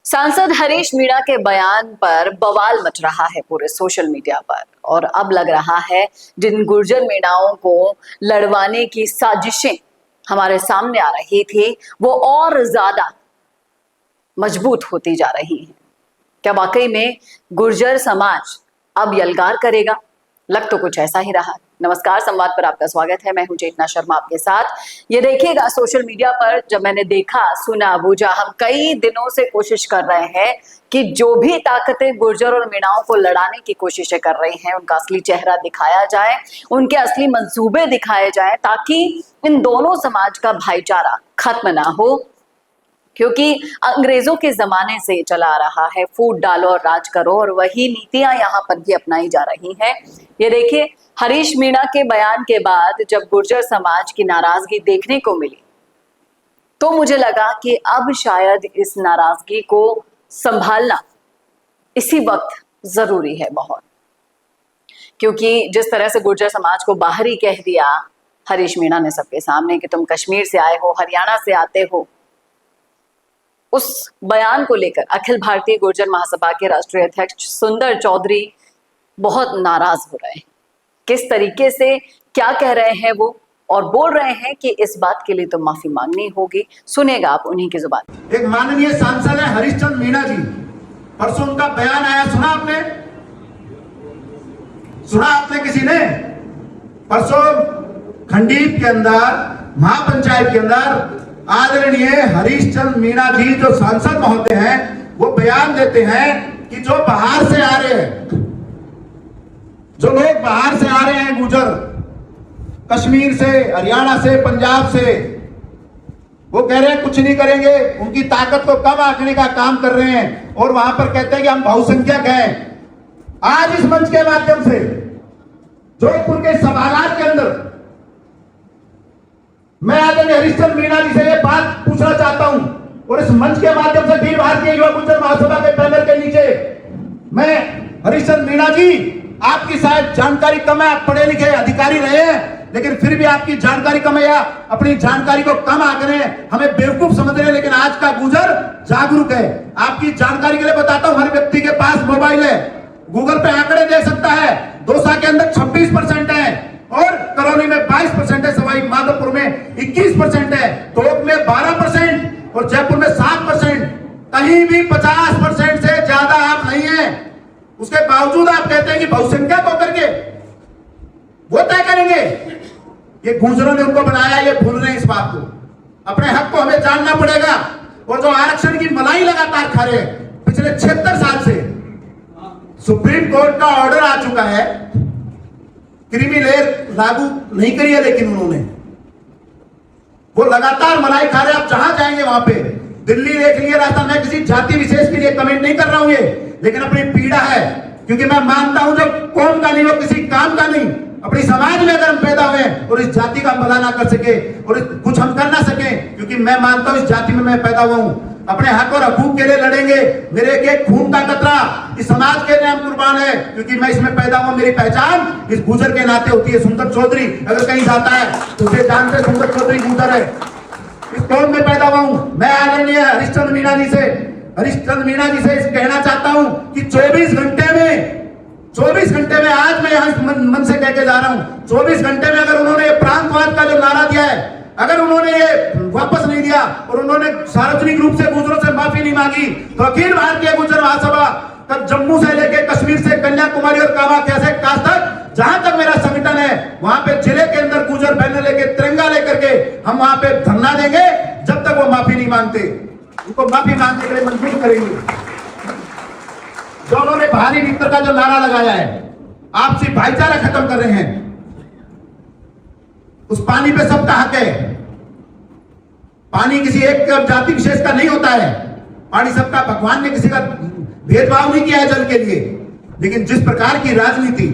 सांसद हरीश मीणा के बयान पर बवाल मच रहा है पूरे सोशल मीडिया पर और अब लग रहा है जिन गुर्जर मीणाओं को लड़वाने की साजिशें हमारे सामने आ रही थी वो और ज्यादा मजबूत होती जा रही हैं। क्या वाकई में गुर्जर समाज अब यलगार करेगा? लग तो कुछ ऐसा ही रहा। नमस्कार, संवाद पर आपका स्वागत है। मैं हूं चेतना शर्मा आपके साथ। ये देखिएगा, सोशल मीडिया पर जब मैंने देखा, सुना, बूझा, हम कई दिनों से कोशिश कर रहे हैं कि जो भी ताकतें गुर्जर और मीणाओं को लड़ाने की कोशिशें कर रही हैं उनका असली चेहरा दिखाया जाए, उनके असली मंसूबे दिखाए जाए, ताकि इन दोनों समाज का भाईचारा खत्म ना हो। क्योंकि अंग्रेजों के जमाने से चला आ रहा है, फूट डालो और राज करो, और वही नीतियां यहाँ पर भी अपनाई जा रही हैं। ये देखिए, हरीश मीणा के बयान के बाद जब गुर्जर समाज की नाराजगी देखने को मिली तो मुझे लगा कि अब शायद इस नाराजगी को संभालना इसी वक्त जरूरी है बहुत। क्योंकि जिस तरह से गुर्जर समाज को बाहर ही कह दिया हरीश मीणा ने सबके सामने कि तुम कश्मीर से आए हो, हरियाणा से आते हो, उस बयान को लेकर अखिल भारतीय गुर्जर महासभा के राष्ट्रीय अध्यक्ष सुंदर चौधरी बहुत नाराज हो रहे हैं। किस तरीके से क्या कह रहे हैं वो, और बोल रहे हैं कि इस बात के लिए तो माफी मांगनी होगी। सुनेगा आप उन्हीं की जुबान। एक माननीय सांसद है हरीश चंद्र मीणा जी, परसों उनका बयान आया, सुना आपने? सुना आपने किसी ने? परसों खंडीप के अंदर, महापंचायत के अंदर आदरणीय हरीश चंद्र मीणा जी जो सांसद महोदय हैं, वो बयान देते हैं कि जो बाहर से आ रहे हैं, जो लोग बाहर से आ रहे हैं, गुर्जर कश्मीर से, हरियाणा से, पंजाब से, वो कह रहे हैं कुछ नहीं करेंगे, उनकी ताकत को कम आंकने का काम कर रहे हैं और वहां पर कहते हैं कि हम बहुसंख्यक हैं। आज इस मंच के माध्यम से जोधपुर के सभागार के अंदर मैं आदरणीय हरीश चंद्र मीणा जी से ये बात पूछना चाहता हूं और इस मंच के माध्यम से अखिल भारतीय युवा गुर्जर महासभा के बैनर के नीचे मैं, हरीश चंद्र मीणा जी, आपकी शायद जानकारी कम है, आप पढ़े लिखे अधिकारी रहे हैं, लेकिन फिर भी आपकी जानकारी कम है या अपनी जानकारी को कम आंक रहे हैं, हमें बेवकूफ समझ रहे हैं। लेकिन आज का गुर्जर जागरूक है। आपकी जानकारी के लिए बताता हूं, हर व्यक्ति के पास मोबाइल है, गूगल पे आंकड़े देख सकता है। दौसा के अंदर 26% है और करौली में 22% है, सवाई माधोपुर में 21% है, टोंक में 12% और जयपुर में 7%। कहीं भी 50% से ज्यादा आप नहीं है। उसके बावजूद आप कहते हैं कि बहुसंख्यक होकर के वो तय करेंगे। ये गुर्जरों ने उनको बनाया, ये भूल रहे हैं इस बात को। अपने हक को हमें जानना पड़ेगा। और जो आरक्षण की मलाई लगातार खा रहे हैं पिछले 76 साल से, सुप्रीम कोर्ट का ऑर्डर आ चुका है, क्रीमी लेयर लागू नहीं करी है, लेकिन उन्होंने वो लगातार मलाई खा रहे हैं। आप जहां जाएंगे वहां पे, दिल्ली देख लिए, राजस्थान, मैं किसी जाति विशेष के लिए कमेंट नहीं कर रहा हूं ये, लेकिन अपनी पीड़ा है। क्योंकि मैं मानता हूं जब कौम का नहीं, वो किसी काम का नहीं, अपनी समाज में अगर हम पैदा हुए और इस जाति का भला ना कर सके और कुछ हम कर ना सके, क्योंकि मैं मानता हूं इस जाति में मैं पैदा हुआ हूं, अपने हक और हकूक के लिए लड़ेंगे। मेरे एक खून का कतरा इस समाज के लिए हम कुर्बान है, क्योंकि मैं इसमें पैदा हुआ। मेरी पहचान इस गुर्जर के नाते होती है। सुंदर चौधरी अगर कहीं जाता है तो उसे जानते सुंदर चौधरी गुर्जर है, इस कौम में पैदा हुआ हूं। मैं आदरणीय हरीश चंद्र मीणा जी से कहना चाहता हूं कि 24 घंटे में आज मैं यहां मन से कह के जा रहा हूं, 24 घंटे में अगर उन्होंने प्रांतवाद का जो नारा दिया है, अगर उन्होंने ये वापस नहीं दिया और उन्होंने सार्वजनिक रूप से गुर्जरों से माफी नहीं मांगी, तो अखिल भारतीय गुर्जर महासभा तब जम्मू से लेके कश्मीर से कन्याकुमारी और कामाख्या से काश तक, जहां तक मेरा संगठन है, वहां पे जिले के अंदर गुर्जर बैनर लेके, तिरंगा लेकर के हम वहां पे धरना देंगे जब तक वो माफी नहीं मांगते। उनको माफी मांगने के लिए मजबूर करेंगे। जो उन्होंने बाहरी मित्र का जो नारा लगाया है, आपसी भाईचारा खत्म कर रहे हैं, उस पानी पे सबका हक है। पानी किसी एक जाति विशेष का नहीं होता है, पानी सबका। भगवान ने किसी का भेदभाव नहीं किया है जल के लिए। लेकिन जिस प्रकार की राजनीति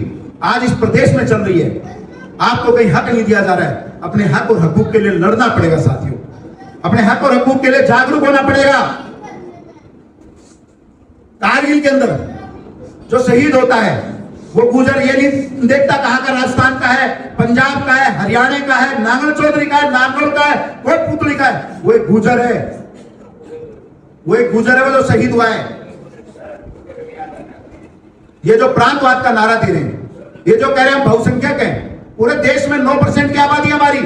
आज इस प्रदेश में चल रही है, आपको कहीं हक नहीं दिया जा रहा है। अपने हक और हकूक के लिए लड़ना पड़ेगा साथियों, अपने हक और हकूक के लिए जागरूक होना पड़ेगा। कारगिल के अंदर जो शहीद होता है वो गुर्जर ये नहीं देखता कहां का, राजस्थान का है, पंजाब का है, हरियाणा का है, नांगल चौधरी का है, नागौर का है, कोई पुतली का है, वो एक गुर्जर है। वो एक गुजर है, वो जो शहीद हुआ है। ये जो प्रांतवाद का नारा दे रहे हैं, ये जो कह रहे हैं हम बहुसंख्यक हैं, पूरे देश में 9% की आबादी हमारी,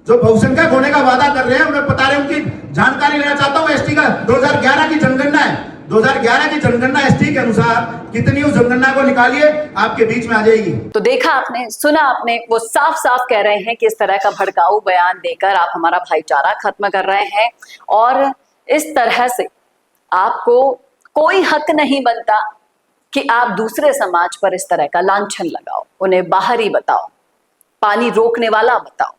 जो बहुसंख्यक होने का वादा कर रहे हैं, उन्हें बता रहे हैं, उनकी जानकारी लेना चाहता हूं। एसटी का 2011 की जनगणना है, 2011 की जनगणना एसटी के अनुसार कितनी, उस जनगणना को निकालिए, आपके बीच में आ जाएगी। तो देखा आपने, सुना आपने, वो साफ साफ कह रहे हैं कि इस तरह का भड़काऊ बयान देकर आप हमारा भाईचारा खत्म कर रहे हैं और इस तरह से आपको कोई हक नहीं बनता कि आप दूसरे समाज पर इस तरह का लांछन लगाओ, उन्हें बाहरी बताओ, पानी रोकने वाला बताओ।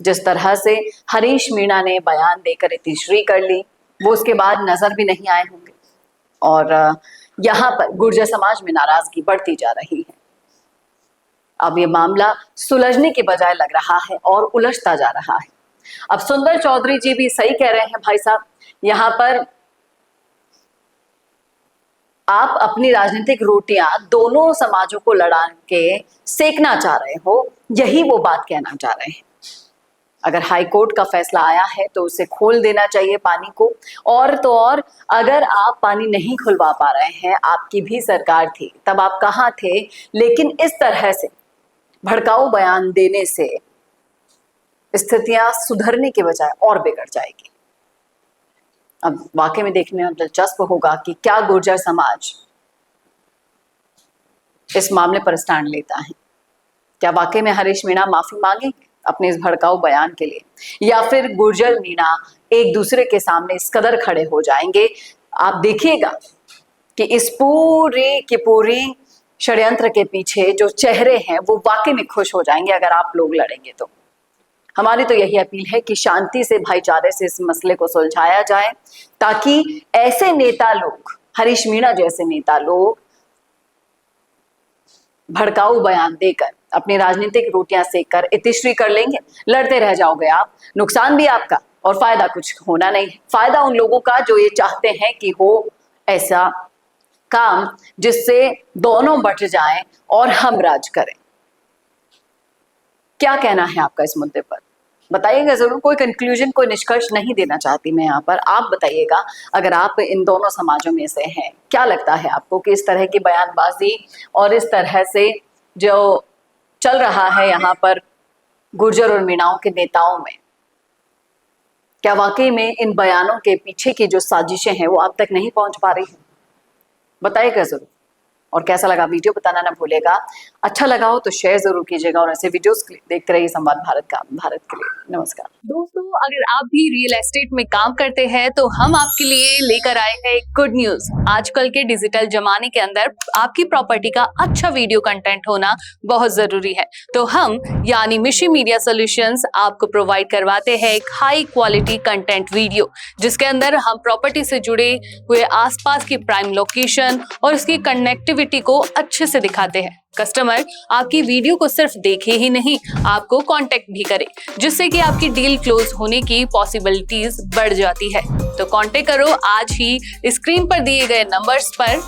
जिस तरह से हरीश मीणा ने बयान देकर इतिश्री कर ली, वो उसके बाद नजर भी नहीं आए होंगे और यहाँ पर गुर्जर समाज में नाराजगी बढ़ती जा रही है। अब ये मामला सुलझने के बजाय लग रहा है और उलझता जा रहा है। अब सुंदर चौधरी जी भी सही कह रहे हैं भाई साहब, यहाँ पर आप अपनी राजनीतिक रोटियां दोनों समाजों को लड़ा के सेकना चाह रहे हो, यही वो बात कहना चाह रहे हैं। अगर हाई कोर्ट का फैसला आया है तो उसे खोल देना चाहिए पानी को, और तो और अगर आप पानी नहीं खुलवा पा रहे हैं, आपकी भी सरकार थी तब आप कहाँ थे, लेकिन इस तरह से भड़काऊ बयान देने से स्थितियां सुधरने के बजाय और बिगड़ जाएगी। अब वाकई में देखने में दिलचस्प होगा कि क्या गुर्जर समाज इस मामले पर स्टैंड लेता है। क्या वाकई में हरीश मीणा माफी मांगेंगे अपने इस भड़काऊ बयान के लिए, या फिर गुर्जर मीणा एक दूसरे के सामने इस कदर खड़े हो जाएंगे। आप देखिएगा कि इस पूरी की पूरी षड्यंत्र के पीछे जो चेहरे हैं वो वाकई में खुश हो जाएंगे अगर आप लोग लड़ेंगे तो। हमारी तो यही अपील है कि शांति से, भाईचारे से इस मसले को सुलझाया जाए, ताकि ऐसे नेता लोग, हरीश मीणा जैसे नेता लोग भड़काऊ बयान देकर अपनी राजनीतिक रोटियां सेक कर इतिश्री कर लेंगे, लड़ते रह जाओगे आप, नुकसान भी आपका और फायदा कुछ होना नहीं है। फायदा उन लोगों का जो ये चाहते हैं कि हो ऐसा काम जिससे दोनों बट जाएं और हम राज करें। क्या कहना है आपका इस मुद्दे पर, बताइएगा जरूर। कोई कंक्लूजन, कोई निष्कर्ष नहीं देना चाहती मैं यहाँ पर, आप बताइएगा अगर आप इन दोनों समाजों में से हैं, क्या लगता है आपको कि इस तरह की बयानबाजी और इस तरह से जो चल रहा है यहाँ पर गुर्जर और मीणाओं के नेताओं में, क्या वाकई में इन बयानों के पीछे की जो साजिशें हैं वो आप तक नहीं पहुंच पा रही है? बताइएगा जरूर। और कैसा लगा वीडियो बताना ना भूलेगा। अच्छा लगा हो तो शेयर जरूर कीजिएगा और ऐसे वीडियोस देखते रहिए संवाद भारत का। भारत के लिए नमस्कार। दोस्तों, अगर आप भी रियल एस्टेट में काम करते हैं तो हम आपके लिए लेकर आए हैं एक गुड न्यूज। आजकल के डिजिटल जमाने के अंदर आपकी प्रॉपर्टी का अच्छा वीडियो कंटेंट होना बहुत जरूरी है। तो हम यानी मिशी मीडिया सॉल्यूशंस आपको प्रोवाइड करवाते हैं एक हाई क्वालिटी कंटेंट वीडियो, जिसके अंदर हम प्रॉपर्टी से जुड़े हुए आसपास की प्राइम लोकेशन और उसकी कनेक्टिविटी को अच्छे से दिखाते हैं। कस्टमर आपकी वीडियो को सिर्फ देखे ही नहीं, आपको कांटेक्ट भी करे, जिससे कि आपकी डील क्लोज होने की पॉसिबिलिटीज बढ़ जाती है। तो कांटेक्ट करो आज ही स्क्रीन पर दिए गए नंबर्स पर